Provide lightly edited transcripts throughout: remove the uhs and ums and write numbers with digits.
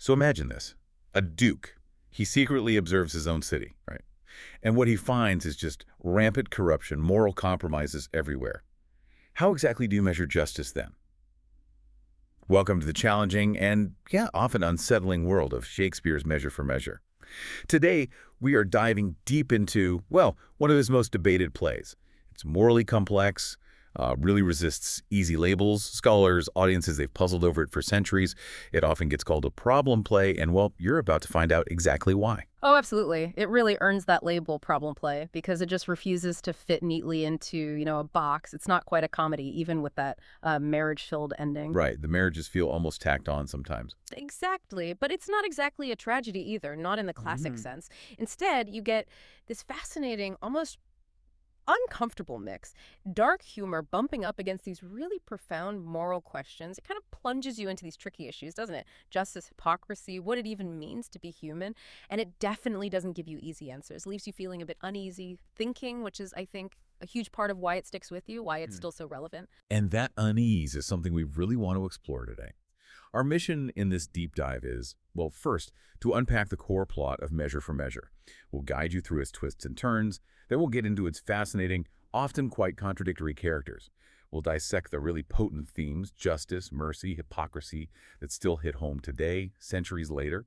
So imagine this. A duke. He secretly observes his own city, right? And what he finds is just rampant corruption, moral compromises everywhere. How exactly do you measure justice then? Welcome to the challenging and, yeah, often unsettling world of Shakespeare's Measure for Measure. Today, we are diving deep into, well, one of his most debated plays. It's morally complex, really resists easy labels. Scholars, audiences, they've puzzled over it for centuries. It often gets called a problem play, and, well, you're about to find out exactly why. Oh, absolutely. It really earns that label problem play because it just refuses to fit neatly into, a box. It's not quite a comedy, even with that marriage-filled ending. Right, the marriages feel almost tacked on sometimes. Exactly. But it's not exactly a tragedy either, not in the classic sense. Instead, you get this fascinating, almost uncomfortable mix. Dark humor bumping up against these really profound moral questions. It kind of plunges you into these tricky issues, doesn't it? Justice, hypocrisy, what it even means to be human. And it definitely doesn't give you easy answers. It leaves you feeling a bit uneasy thinking, which is, I think, a huge part of why it sticks with you, why it's still so relevant. And that unease is something we really want to explore today. Our mission in this deep dive is, well, first, to unpack the core plot of Measure for Measure. We'll guide you through its twists and turns, then we'll get into its fascinating, often quite contradictory characters. We'll dissect the really potent themes, justice, mercy, hypocrisy, that still hit home today, centuries later.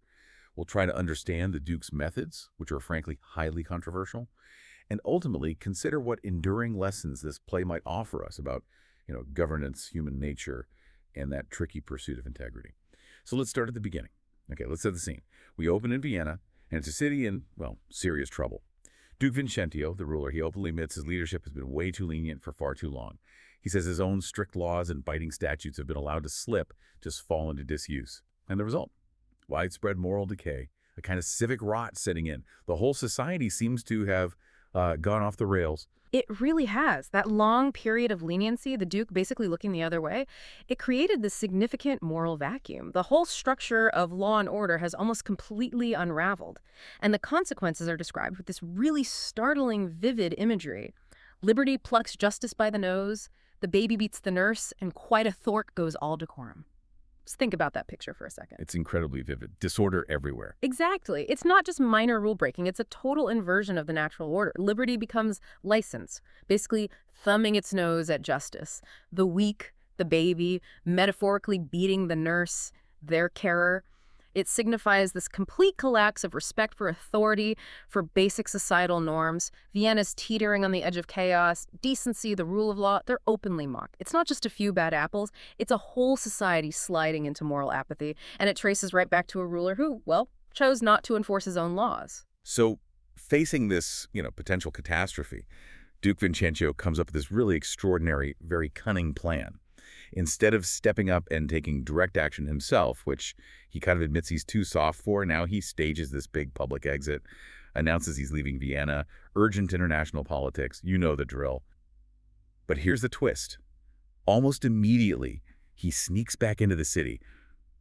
We'll try to understand the Duke's methods, which are frankly highly controversial, and ultimately consider what enduring lessons this play might offer us about, governance, human nature, and that tricky pursuit of integrity. So let's start at the beginning. Okay, let's set the scene. We open in Vienna, and it's a city in, well, serious trouble. Duke Vincentio, the ruler, he openly admits his leadership has been way too lenient for far too long. He says his own strict laws and biting statutes have been allowed to slip, just fall into disuse. And the result? Widespread moral decay, a kind of civic rot setting in. The whole society seems to have gone off the rails. It really has. That long period of leniency, the Duke basically looking the other way, it created this significant moral vacuum. The whole structure of law and order has almost completely unraveled. And the consequences are described with this really startling, vivid imagery. Liberty plucks justice by the nose, the baby beats the nurse, and quite a thwart goes all decorum. Just think about that picture for a second. It's incredibly vivid. Disorder everywhere. Exactly. It's not just minor rule breaking. It's a total inversion of the natural order. Liberty becomes license, basically thumbing its nose at justice. The weak, the baby, metaphorically beating the nurse, their carer. It signifies this complete collapse of respect for authority, for basic societal norms. Vienna's teetering on the edge of chaos. Decency, the rule of law, they're openly mocked. It's not just a few bad apples. It's a whole society sliding into moral apathy. And it traces right back to a ruler who, well, chose not to enforce his own laws. So facing this, potential catastrophe, Duke Vincentio comes up with this really extraordinary, very cunning plan. Instead of stepping up and taking direct action himself, which he kind of admits he's too soft for, now he stages this big public exit, announces he's leaving Vienna, urgent international politics, you know the drill. But here's the twist. Almost immediately, he sneaks back into the city,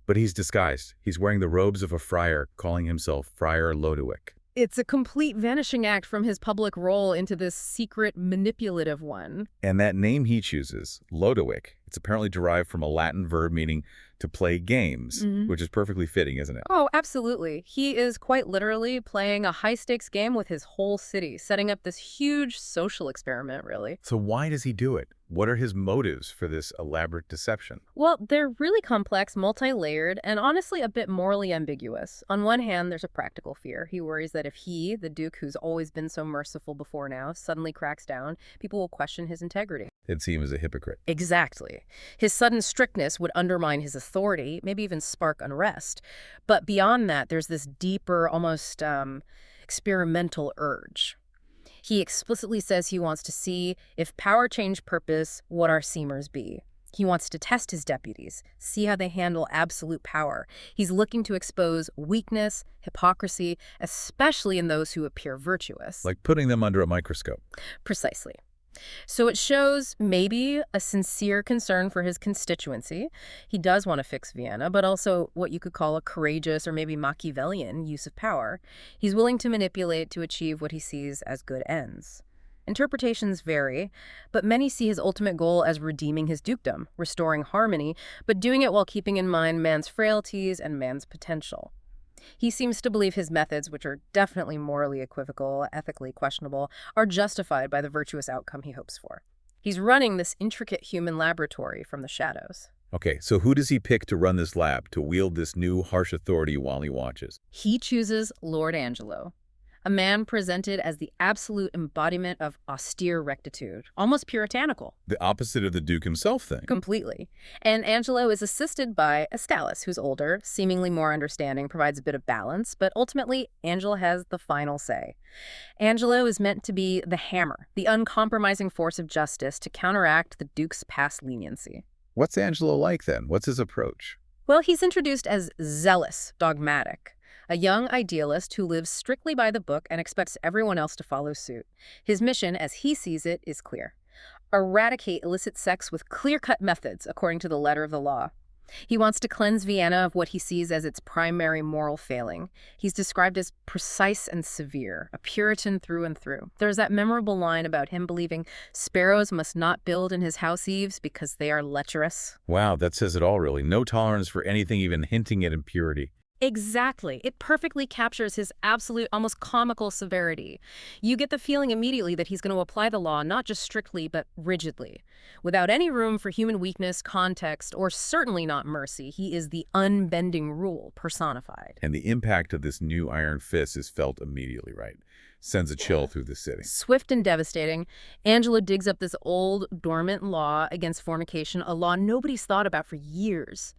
but he's disguised. He's wearing the robes of a friar, calling himself Friar Lodowick. It's a complete vanishing act from his public role into this secret, manipulative one. And that name he chooses, Lodowick, it's apparently derived from a Latin verb meaning to play games, which is perfectly fitting, isn't it? Oh, absolutely. He is quite literally playing a high-stakes game with his whole city, setting up this huge social experiment, really. So why does he do it? What are his motives for this elaborate deception? Well, they're really complex, multi-layered, and honestly a bit morally ambiguous. On one hand, there's a practical fear. He worries that if he, the Duke who's always been so merciful before now, suddenly cracks down, people will question his integrity. They'd see him as a hypocrite. Exactly. His sudden strictness would undermine his authority, maybe even spark unrest. But beyond that, there's this deeper, almost experimental urge. He explicitly says he wants to see if power change purpose, what our seemers be. He wants to test his deputies, see how they handle absolute power. He's looking to expose weakness, hypocrisy, especially in those who appear virtuous. Like putting them under a microscope. Precisely. So it shows maybe a sincere concern for his constituency. He does want to fix Vienna, but also what you could call a courageous or maybe Machiavellian use of power. He's willing to manipulate to achieve what he sees as good ends. Interpretations vary, but many see his ultimate goal as redeeming his dukedom, restoring harmony, but doing it while keeping in mind man's frailties and man's potential. He seems to believe his methods, which are definitely morally equivocal, ethically questionable, are justified by the virtuous outcome he hopes for. He's running this intricate human laboratory from the shadows. Okay, so who does he pick to run this lab, to wield this new harsh authority while he watches? He chooses Lord Angelo, a man presented as the absolute embodiment of austere rectitude, almost puritanical. The opposite of the Duke himself, then. Completely. And Angelo is assisted by Estallus, who's older, seemingly more understanding, provides a bit of balance, but ultimately, Angelo has the final say. Angelo is meant to be the hammer, the uncompromising force of justice to counteract the Duke's past leniency. What's Angelo like, then? What's his approach? Well, he's introduced as zealous, dogmatic, a young idealist who lives strictly by the book and expects everyone else to follow suit. His mission, as he sees it, is clear: eradicate illicit sex with clear-cut methods, according to the letter of the law. He wants to cleanse Vienna of what he sees as its primary moral failing. He's described as precise and severe, a Puritan through and through. There's that memorable line about him believing sparrows must not build in his house eaves because they are lecherous. Wow, that says it all, really. No tolerance for anything even hinting at impurity. Exactly. It perfectly captures his absolute, almost comical severity. You get the feeling immediately that he's going to apply the law not just strictly, but rigidly. Without any room for human weakness, context, or certainly not mercy, he is the unbending rule personified. And the impact of this new iron fist is felt immediately, right? Sends a chill through the city. Swift and devastating, Angelo digs up this old, dormant law against fornication, a law nobody's thought about for years.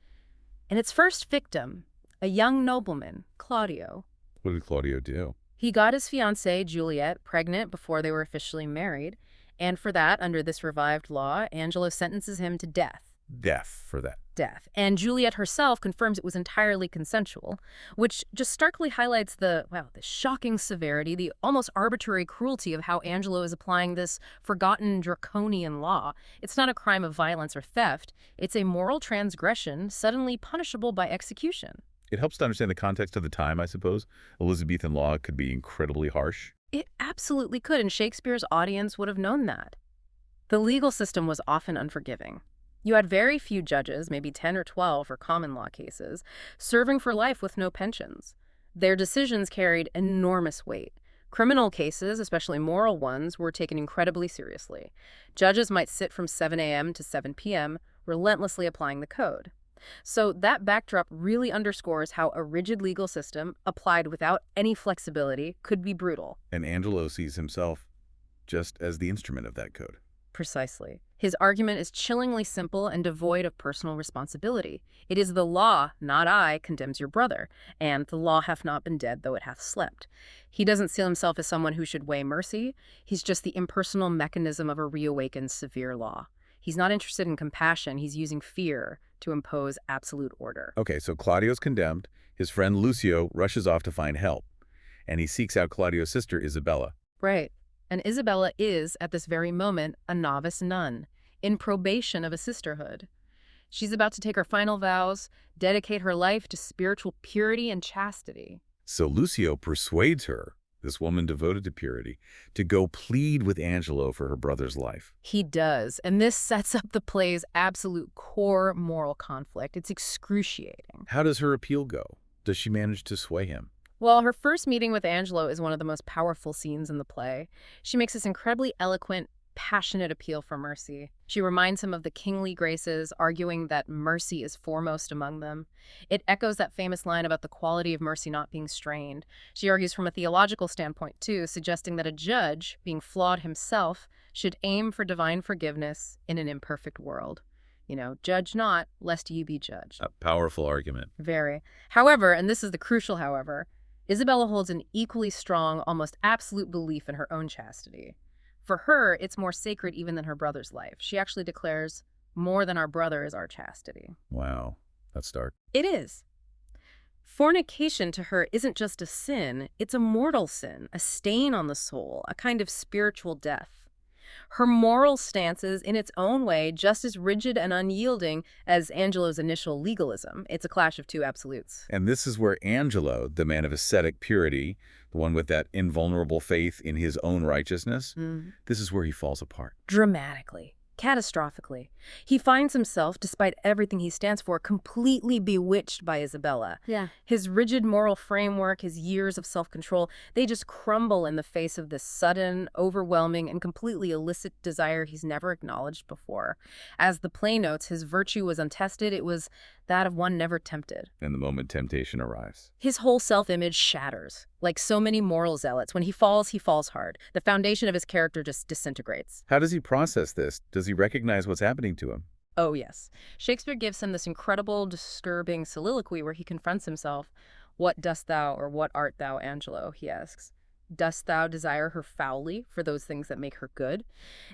And its first victim, a young nobleman, Claudio. What did Claudio do? He got his fiancée, Juliet, pregnant before they were officially married, and for that, under this revived law, Angelo sentences him to death. Death for that. Death. And Juliet herself confirms it was entirely consensual, which just starkly highlights the shocking severity, the almost arbitrary cruelty of how Angelo is applying this forgotten draconian law. It's not a crime of violence or theft. It's a moral transgression suddenly punishable by execution. It helps to understand the context of the time, I suppose. Elizabethan law could be incredibly harsh. It absolutely could, and Shakespeare's audience would have known that. The legal system was often unforgiving. You had very few judges, maybe 10 or 12 for common law cases, serving for life with no pensions. Their decisions carried enormous weight. Criminal cases, especially moral ones, were taken incredibly seriously. Judges might sit from 7 a.m. to 7 p.m., relentlessly applying the code. So that backdrop really underscores how a rigid legal system, applied without any flexibility, could be brutal. And Angelo sees himself just as the instrument of that code. Precisely. His argument is chillingly simple and devoid of personal responsibility. It is the law, not I, condemns your brother, and the law hath not been dead, though it hath slept. He doesn't see himself as someone who should weigh mercy. He's just the impersonal mechanism of a reawakened severe law. He's not interested in compassion. He's using fear to impose absolute order. Okay, so Claudio's condemned. His friend Lucio rushes off to find help, and he seeks out Claudio's sister, Isabella. Right. And Isabella is, at this very moment, a novice nun, in probation of a sisterhood. She's about to take her final vows, dedicate her life to spiritual purity and chastity. So Lucio persuades her, this woman devoted to purity, to go plead with Angelo for her brother's life. He does, and this sets up the play's absolute core moral conflict. It's excruciating. How does her appeal go? Does she manage to sway him? Well, her first meeting with Angelo is one of the most powerful scenes in the play. She makes this incredibly eloquent, passionate appeal for mercy. She reminds him of the kingly graces, arguing that mercy is foremost among them. It echoes that famous line about the quality of mercy not being strained. She argues from a theological standpoint, too, suggesting that a judge, being flawed himself, should aim for divine forgiveness in an imperfect world. You know, judge not, lest you be judged. A powerful argument. Very. However, and this is the crucial however, Isabella holds an equally strong, almost absolute belief in her own chastity. For her, it's more sacred even than her brother's life. She actually declares, more than our brother is our chastity. Wow, that's dark. It is. Fornication to her isn't just a sin, it's a mortal sin, a stain on the soul, a kind of spiritual death. Her moral stance is, in its own way, just as rigid and unyielding as Angelo's initial legalism. It's a clash of two absolutes. And this is where Angelo, the man of ascetic purity, the one with that invulnerable faith in his own righteousness, this is where he falls apart. Dramatically. Catastrophically. He finds himself, despite everything he stands for, completely bewitched by Isabella. Yeah. His rigid moral framework, his years of self-control, they just crumble in the face of this sudden, overwhelming, and completely illicit desire he's never acknowledged before. As the play notes, his virtue was untested. It was that of one never tempted. And the moment temptation arrives. His whole self-image shatters. Like so many moral zealots, when he falls hard. The foundation of his character just disintegrates. How does he process this? Does he recognize what's happening to him? Oh, yes. Shakespeare gives him this incredible, disturbing soliloquy where he confronts himself. What dost thou, or what art thou, Angelo? He asks. Dost thou desire her foully for those things that make her good?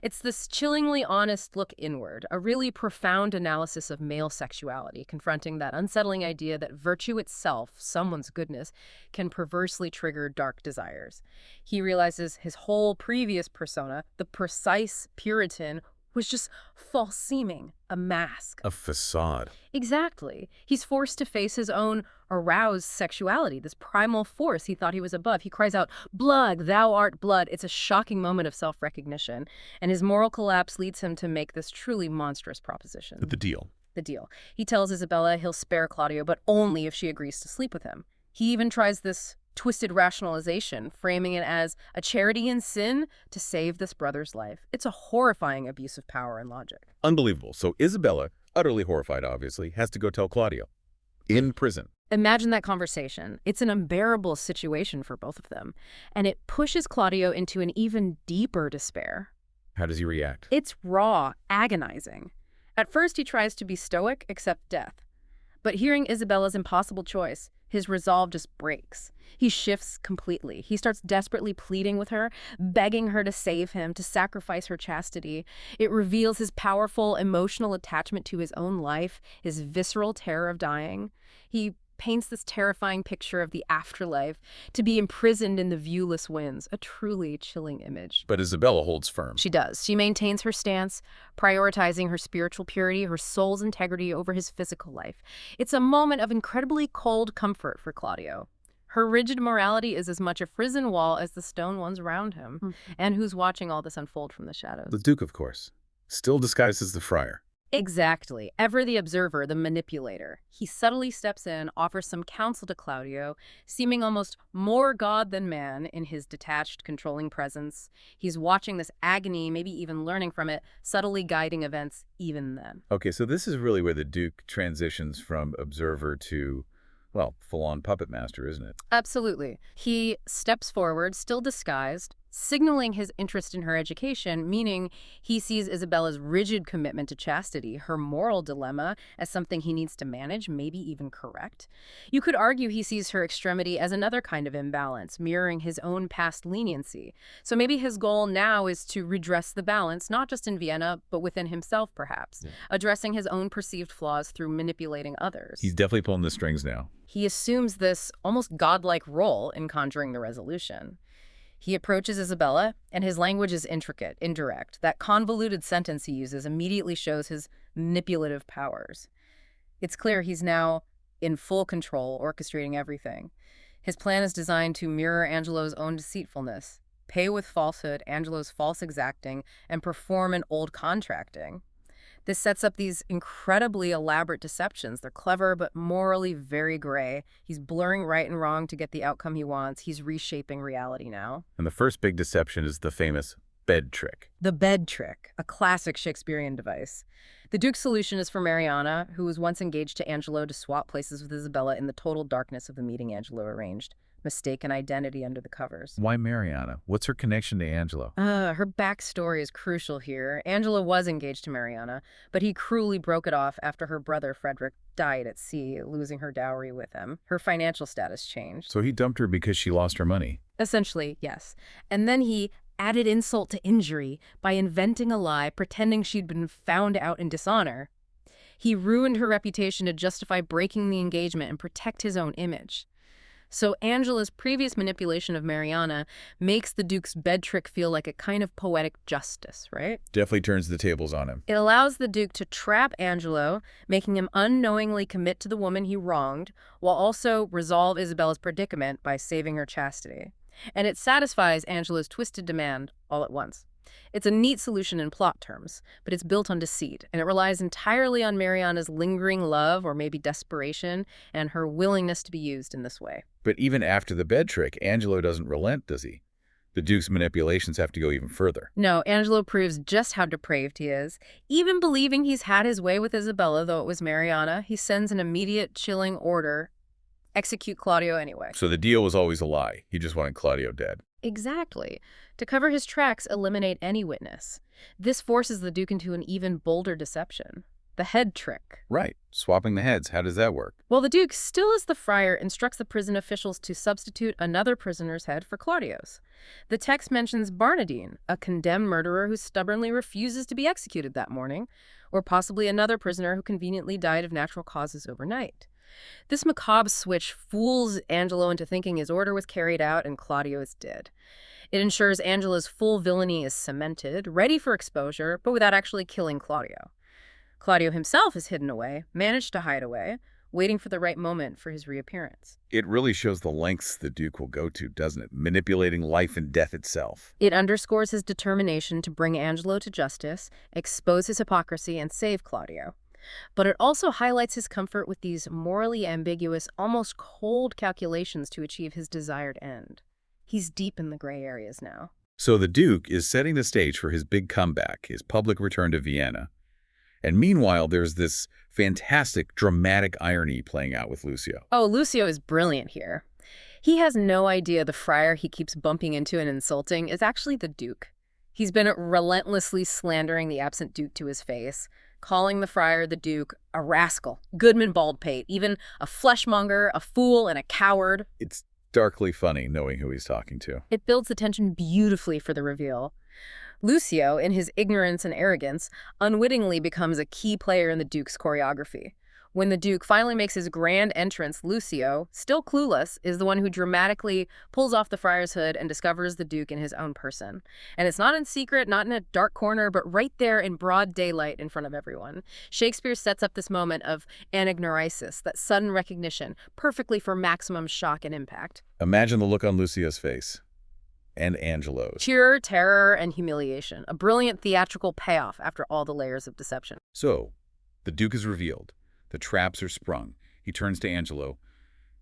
It's this chillingly honest look inward, a really profound analysis of male sexuality, confronting that unsettling idea that virtue itself, someone's goodness, can perversely trigger dark desires. He realizes his whole previous persona, the precise Puritan, was just false-seeming, a mask. A facade. Exactly. He's forced to face his own aroused sexuality, this primal force he thought he was above. He cries out, "Blood, thou art blood." It's a shocking moment of self-recognition, and his moral collapse leads him to make this truly monstrous proposition. The deal. The deal. He tells Isabella he'll spare Claudio, but only if she agrees to sleep with him. He even tries this twisted rationalization, framing it as a charity in sin to save this brother's life. It's a horrifying abuse of power and logic. Unbelievable. So Isabella, utterly horrified obviously, has to go tell Claudio. In prison. Imagine that conversation. It's an unbearable situation for both of them, and it pushes Claudio into an even deeper despair. How does he react? It's raw, agonizing. At first he tries to be stoic, accept death. But hearing Isabella's impossible choice, his resolve just breaks. He shifts completely. He starts desperately pleading with her, begging her to save him, to sacrifice her chastity. It reveals his powerful emotional attachment to his own life, his visceral terror of dying. He paints this terrifying picture of the afterlife, to be imprisoned in the viewless winds, a truly chilling image. But Isabella holds firm. She does. She maintains her stance, prioritizing her spiritual purity, her soul's integrity over his physical life. It's a moment of incredibly cold comfort for Claudio. Her rigid morality is as much a prison wall as the stone ones around him. And who's watching all this unfold from the shadows? The Duke, of course. Still disguised as the friar. Exactly. Ever the observer, the manipulator. He subtly steps in, offers some counsel to Claudio, seeming almost more god than man in his detached, controlling presence. He's watching this agony, maybe even learning from it, subtly guiding events even then. Okay, so this is really where the Duke transitions from observer to, well, full-on puppet master, isn't it? Absolutely. He steps forward, still disguised, signaling his interest in her education, meaning he sees Isabella's rigid commitment to chastity, her moral dilemma, as something he needs to manage, maybe even correct. You could argue he sees her extremity as another kind of imbalance, mirroring his own past leniency. So maybe his goal now is to redress the balance, not just in Vienna, but within himself, perhaps, addressing his own perceived flaws through manipulating others. He's definitely pulling the strings now. He assumes this almost godlike role in conjuring the resolution. He approaches Isabella, and his language is intricate, indirect. That convoluted sentence he uses immediately shows his manipulative powers. It's clear he's now in full control, orchestrating everything. His plan is designed to mirror Angelo's own deceitfulness, pay with falsehood, Angelo's false exacting, and perform an old contracting. This sets up these incredibly elaborate deceptions. They're clever, but morally very gray. He's blurring right and wrong to get the outcome he wants. He's reshaping reality now. And the first big deception is the famous bed trick. The bed trick, a classic Shakespearean device. The Duke's solution is for Mariana, who was once engaged to Angelo, to swap places with Isabella in the total darkness of the meeting Angelo arranged. Mistaken identity under the covers. Why Mariana? What's her connection to Angelo? Her backstory is crucial here. Angelo was engaged to Mariana, but he cruelly broke it off after her brother Frederick died at sea, losing her dowry with him. Her financial status changed. So he dumped her because she lost her money? Essentially, yes. And then he added insult to injury by inventing a lie, pretending she'd been found out in dishonor. He ruined her reputation to justify breaking the engagement and protect his own image. So Angela's previous manipulation of Mariana makes the Duke's bed trick feel like a kind of poetic justice, right? Definitely turns the tables on him. It allows the Duke to trap Angelo, making him unknowingly commit to the woman he wronged, while also resolve Isabella's predicament by saving her chastity. And it satisfies Angelo's twisted demand all at once. It's a neat solution in plot terms, but it's built on deceit, and it relies entirely on Mariana's lingering love or maybe desperation and her willingness to be used in this way. But even after the bed trick, Angelo doesn't relent, does he? The Duke's manipulations have to go even further. No, Angelo proves just how depraved he is. Even believing he's had his way with Isabella, though it was Mariana, he sends an immediate chilling order: execute Claudio anyway. So the deal was always a lie. He just wanted Claudio dead. Exactly. To cover his tracks, eliminate any witness. This forces the Duke into an even bolder deception: the head trick. Right. Swapping the heads. How does that work? Well, the Duke, still as the friar, instructs the prison officials to substitute another prisoner's head for Claudio's. The text mentions Barnardine, a condemned murderer who stubbornly refuses to be executed that morning, or possibly another prisoner who conveniently died of natural causes overnight. This macabre switch fools Angelo into thinking his order was carried out and Claudio is dead. It ensures Angelo's full villainy is cemented, ready for exposure, but without actually killing Claudio. Claudio himself is hidden away, managed to hide away, waiting for the right moment for his reappearance. It really shows the lengths the Duke will go to, doesn't it? Manipulating life and death itself. It underscores his determination to bring Angelo to justice, expose his hypocrisy, and save Claudio. But it also highlights his comfort with these morally ambiguous, almost cold calculations to achieve his desired end. He's deep in the gray areas now. So the Duke is setting the stage for his big comeback, his public return to Vienna. And meanwhile, there's this fantastic, dramatic irony playing out with Lucio. Oh, Lucio is brilliant here. He has no idea the friar he keeps bumping into and insulting is actually the Duke. He's been relentlessly slandering the absent Duke to his face, calling the friar, the Duke, a rascal, Goodman Baldpate, even a fleshmonger, a fool, and a coward. It's darkly funny knowing who he's talking to. It builds the tension beautifully for the reveal. Lucio, in his ignorance and arrogance, unwittingly becomes a key player in the Duke's choreography. When the Duke finally makes his grand entrance, Lucio, still clueless, is the one who dramatically pulls off the friar's hood and discovers the Duke in his own person. And it's not in secret, not in a dark corner, but right there in broad daylight in front of everyone. Shakespeare sets up this moment of anagnorisis, that sudden recognition, perfectly for maximum shock and impact. Imagine the look on Lucio's face. And Angelo's. Pure terror and humiliation, a brilliant theatrical payoff after all the layers of deception. So, the Duke is revealed. The traps are sprung. He turns to Angelo.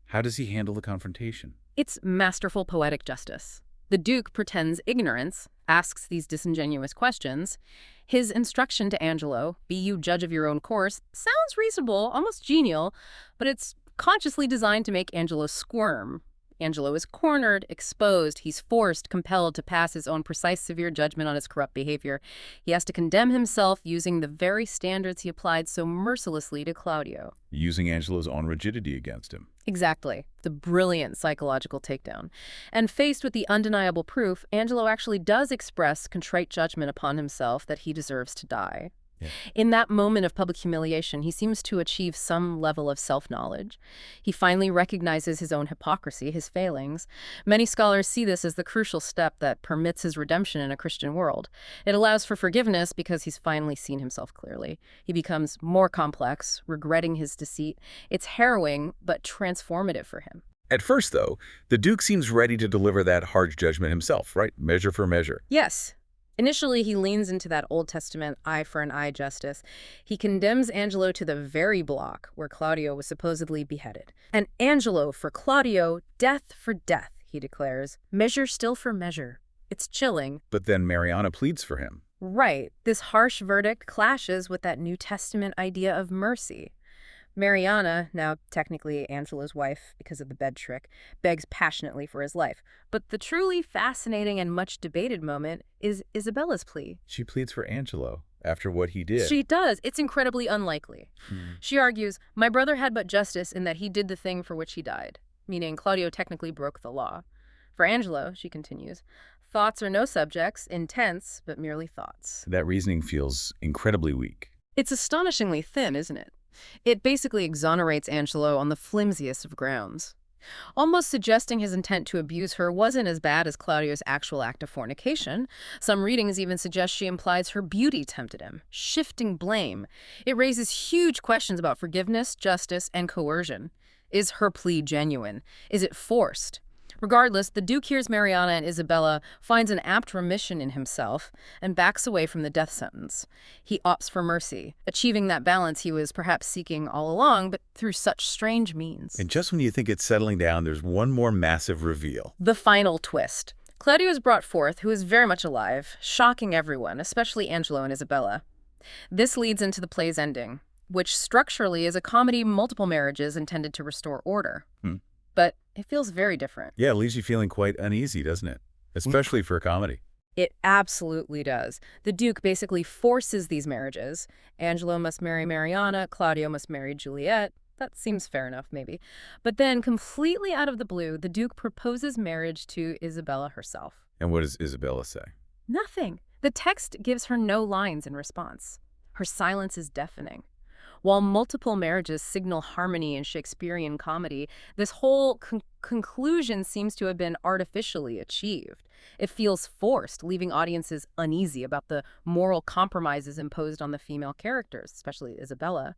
How does he handle the confrontation? It's masterful poetic justice. The Duke pretends ignorance, asks these disingenuous questions. His instruction to Angelo, be you judge of your own course, sounds reasonable, almost genial, but it's consciously designed to make Angelo squirm. Angelo is cornered, exposed. He's forced, compelled to pass his own precise, severe judgment on his corrupt behavior. He has to condemn himself using the very standards he applied so mercilessly to Claudio. Using Angelo's own rigidity against him. Exactly. The brilliant psychological takedown. And faced with the undeniable proof, Angelo actually does express contrite judgment upon himself that he deserves to die. Yeah. In that moment of public humiliation, he seems to achieve some level of self-knowledge. He finally recognizes his own hypocrisy, his failings. Many scholars see this as the crucial step that permits his redemption in a Christian world. It allows for forgiveness because he's finally seen himself clearly. He becomes more complex, regretting his deceit. It's harrowing, but transformative for him. At first, though, the Duke seems ready to deliver that harsh judgment himself, right? Measure for measure. Yes. Initially, he leans into that Old Testament eye for an eye justice. He condemns Angelo to the very block where Claudio was supposedly beheaded. And Angelo for Claudio, death for death, he declares. Measure still for measure. It's chilling. But then Mariana pleads for him. Right. This harsh verdict clashes with that New Testament idea of mercy. Mariana, now technically Angelo's wife because of the bed trick, begs passionately for his life. But the truly fascinating and much debated moment is Isabella's plea. She pleads for Angelo after what he did. She does. It's incredibly unlikely. She argues, my brother had but justice in that he did the thing for which he died, meaning Claudio technically broke the law. For Angelo, she continues, thoughts are no subjects, intense, but merely thoughts. That reasoning feels incredibly weak. It's astonishingly thin, isn't it? It basically exonerates Angelo on the flimsiest of grounds. almost suggesting his intent to abuse her wasn't as bad as Claudio's actual act of fornication. Some readings even suggest she implies her beauty tempted him, shifting blame. It raises huge questions about forgiveness, justice, and coercion. Is her plea genuine? Is it forced? Regardless, the Duke hears Mariana and Isabella, finds an apt remission in himself, and backs away from the death sentence. He opts for mercy, achieving that balance he was perhaps seeking all along, but through such strange means. And just when you think it's settling down, there's one more massive reveal. The final twist. Claudio is brought forth, who is very much alive, shocking everyone, especially Angelo and Isabella. This leads into the play's ending, which structurally is a comedy multiple marriages intended to restore order. But it feels very different. Yeah, it leaves you feeling quite uneasy, doesn't it? Especially for a comedy. It absolutely does. The Duke basically forces these marriages. Angelo must marry Mariana, Claudio must marry Juliet. That seems fair enough, maybe. But then, completely out of the blue, the Duke proposes marriage to Isabella herself. And what does Isabella say? Nothing. The text gives her no lines in response. Her silence is deafening. While multiple marriages signal harmony in Shakespearean comedy, this whole conclusion seems to have been artificially achieved. It feels forced, leaving audiences uneasy about the moral compromises imposed on the female characters, especially Isabella.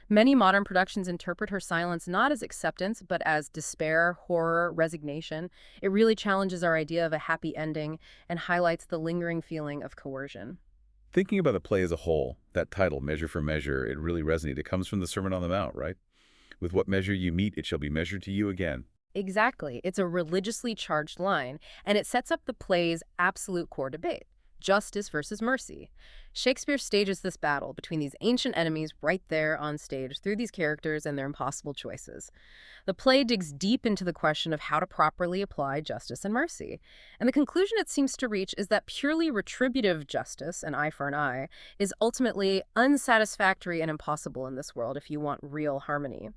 Many modern productions interpret her silence not as acceptance, but as despair, horror, resignation. It really challenges our idea of a happy ending and highlights the lingering feeling of coercion. Thinking about the play as a whole, that title, Measure for Measure, it really resonated. It comes from the Sermon on the Mount, right? With what measure you meet, it shall be measured to you again. Exactly. It's a religiously charged line, and it sets up the play's absolute core debate, justice versus mercy. Shakespeare stages this battle between these ancient enemies right there on stage through these characters and their impossible choices. The play digs deep into the question of how to properly apply justice and mercy. And the conclusion it seems to reach is that purely retributive justice, an eye for an eye, is ultimately unsatisfactory and impossible in this world if you want real harmony.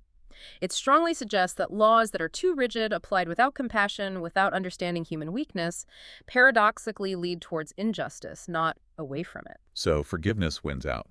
It strongly suggests that laws that are too rigid, applied without compassion, without understanding human weakness, paradoxically lead towards injustice, not away from it. So forgiveness wins out.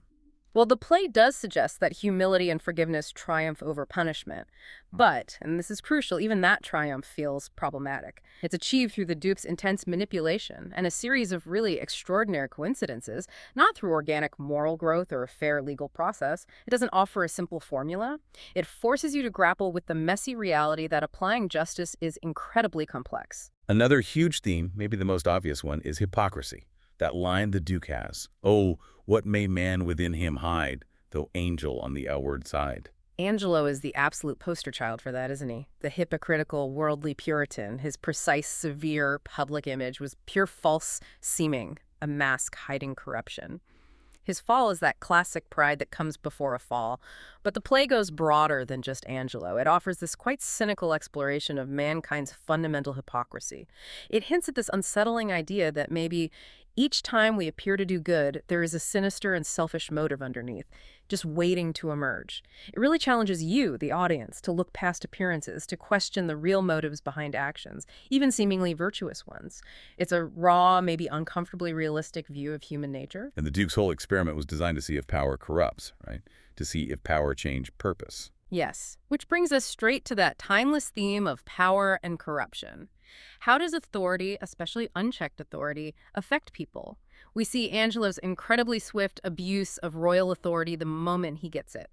Well, the play does suggest that humility and forgiveness triumph over punishment. But, and this is crucial, even that triumph feels problematic. It's achieved through the Duke's intense manipulation and a series of really extraordinary coincidences, not through organic moral growth or a fair legal process. It doesn't offer a simple formula. It forces you to grapple with the messy reality that applying justice is incredibly complex. Another huge theme, maybe the most obvious one, is hypocrisy. That line the Duke has, "Oh, what may man within him hide, though angel on the outward side?" Angelo is the absolute poster child for that, isn't he? The hypocritical, worldly Puritan. His precise, severe public image was pure false seeming, a mask hiding corruption. His fall is that classic pride that comes before a fall. But the play goes broader than just Angelo. It offers this quite cynical exploration of mankind's fundamental hypocrisy. It hints at this unsettling idea that maybe each time we appear to do good, there is a sinister and selfish motive underneath, just waiting to emerge. It really challenges you, the audience, to look past appearances, to question the real motives behind actions, even seemingly virtuous ones. It's a raw, maybe uncomfortably realistic view of human nature. And the Duke's whole experiment was designed to see if power corrupts, right? To see if power changed purpose. Yes, which brings us straight to that timeless theme of power and corruption. How does authority, especially unchecked authority, affect people? We see Angelo's incredibly swift abuse of royal authority the moment he gets it.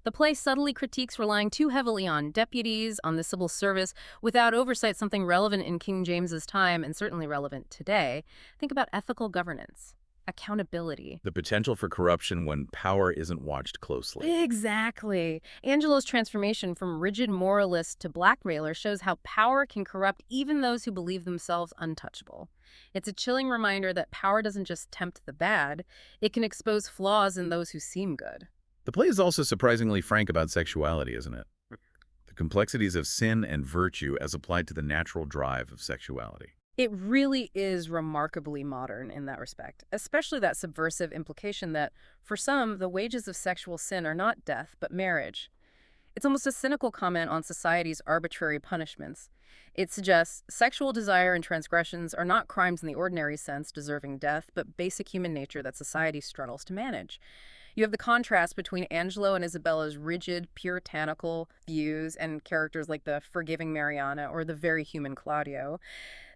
The play subtly critiques relying too heavily on deputies, on the civil service, without oversight, something relevant in King James's time and certainly relevant today. Think about ethical governance. Accountability. The potential for corruption when power isn't watched closely. Exactly. Angelo's transformation from rigid moralist to blackmailer shows how power can corrupt even those who believe themselves untouchable. It's a chilling reminder that power doesn't just tempt the bad, it can expose flaws in those who seem good. The play is also surprisingly frank about sexuality, isn't it? The complexities of sin and virtue as applied to the natural drive of sexuality. It really is remarkably modern in that respect, especially that subversive implication that, for some, the wages of sexual sin are not death, but marriage. It's almost a cynical comment on society's arbitrary punishments. It suggests sexual desire and transgressions are not crimes in the ordinary sense deserving death, but basic human nature that society struggles to manage. You have the contrast between Angelo and Isabella's rigid, puritanical views and characters like the forgiving Mariana or the very human Claudio.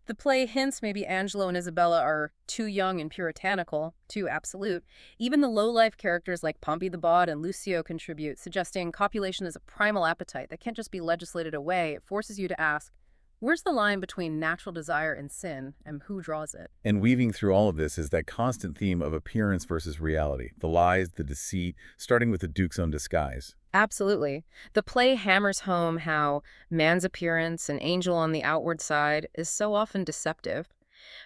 The play hints maybe Angelo and Isabella are too young and puritanical, too absolute. Even the low-life characters like Pompey the Bawd and Lucio contribute, suggesting copulation is a primal appetite that can't just be legislated away. It forces you to ask, where's the line between natural desire and sin, and who draws it? And weaving through all of this is that constant theme of appearance versus reality, the lies, the deceit, starting with the Duke's own disguise. Absolutely. The play hammers home how man's appearance, an angel on the outward side, is so often deceptive.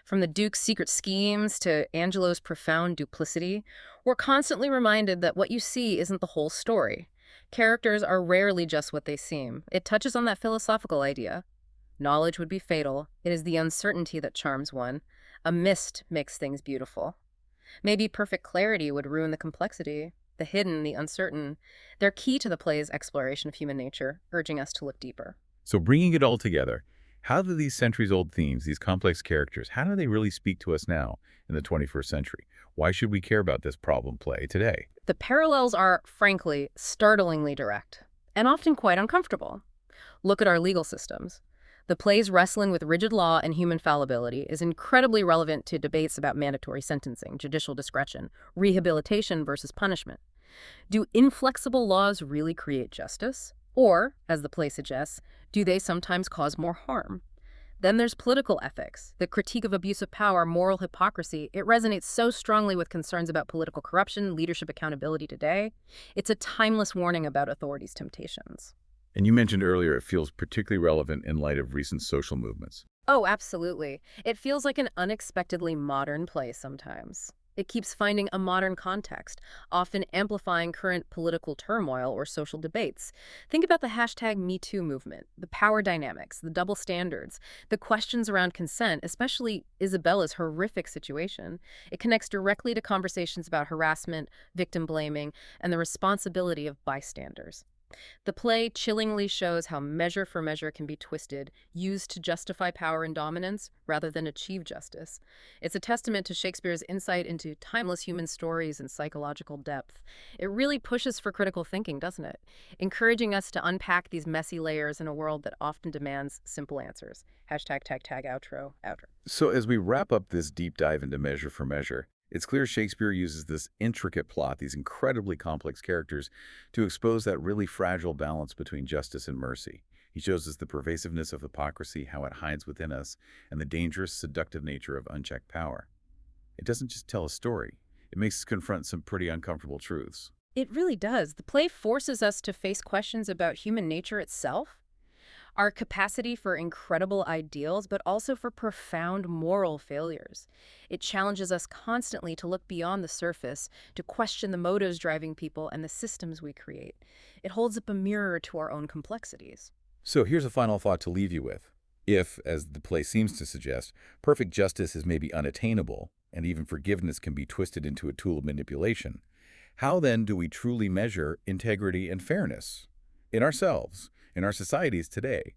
From the Duke's secret schemes to Angelo's profound duplicity, we're constantly reminded that what you see isn't the whole story. Characters are rarely just what they seem. It touches on that philosophical idea. Knowledge would be fatal. It is the uncertainty that charms one. A mist makes things beautiful. Maybe perfect clarity would ruin the complexity. The hidden, the uncertain. They're key to the play's exploration of human nature, urging us to look deeper. So bringing it all together, how do these centuries-old themes, these complex characters, how do they really speak to us now in the 21st century? Why should we care about this problem play today? The parallels are, frankly, startlingly direct, and often quite uncomfortable. Look at our legal systems. The play's wrestling with rigid law and human fallibility is incredibly relevant to debates about mandatory sentencing, judicial discretion, rehabilitation versus punishment. Do inflexible laws really create justice? Or, as the play suggests, do they sometimes cause more harm? Then there's political ethics, the critique of abuse of power, moral hypocrisy. It resonates so strongly with concerns about political corruption, leadership accountability today. It's a timeless warning about authority's temptations. And you mentioned earlier it feels particularly relevant in light of recent social movements. Oh, absolutely. It feels like an unexpectedly modern play sometimes. It keeps finding a modern context, often amplifying current political turmoil or social debates. Think about the hashtag #MeToo movement, the power dynamics, the double standards, the questions around consent, especially Isabella's horrific situation. It connects directly to conversations about harassment, victim blaming, and the responsibility of bystanders. The play chillingly shows how measure for measure can be twisted, used to justify power and dominance rather than achieve justice. It's a testament to Shakespeare's insight into timeless human stories and psychological depth. It really pushes for critical thinking, doesn't it? Encouraging us to unpack these messy layers in a world that often demands simple answers. Hashtag tag tag outro. So as we wrap up this deep dive into measure for measure, it's clear Shakespeare uses this intricate plot, these incredibly complex characters, to expose that really fragile balance between justice and mercy. He shows us the pervasiveness of hypocrisy, how it hides within us, and the dangerous, seductive nature of unchecked power. It doesn't just tell a story. It makes us confront some pretty uncomfortable truths. It really does. The play forces us to face questions about human nature itself, our capacity for incredible ideals, but also for profound moral failures. It challenges us constantly to look beyond the surface, to question the motives driving people and the systems we create. It holds up a mirror to our own complexities. So here's a final thought to leave you with. If, as the play seems to suggest, perfect justice is maybe unattainable, and even forgiveness can be twisted into a tool of manipulation, how then do we truly measure integrity and fairness? In ourselves, in our societies today,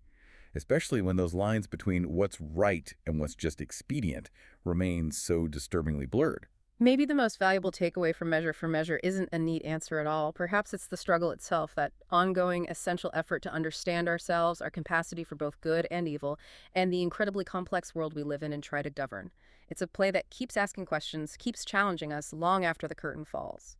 especially when those lines between what's right and what's just expedient remain so disturbingly blurred. Maybe the most valuable takeaway from Measure for Measure isn't a neat answer at all. Perhaps it's the struggle itself, that ongoing, essential effort to understand ourselves, our capacity for both good and evil, and the incredibly complex world we live in and try to govern. It's a play that keeps asking questions, keeps challenging us long after the curtain falls.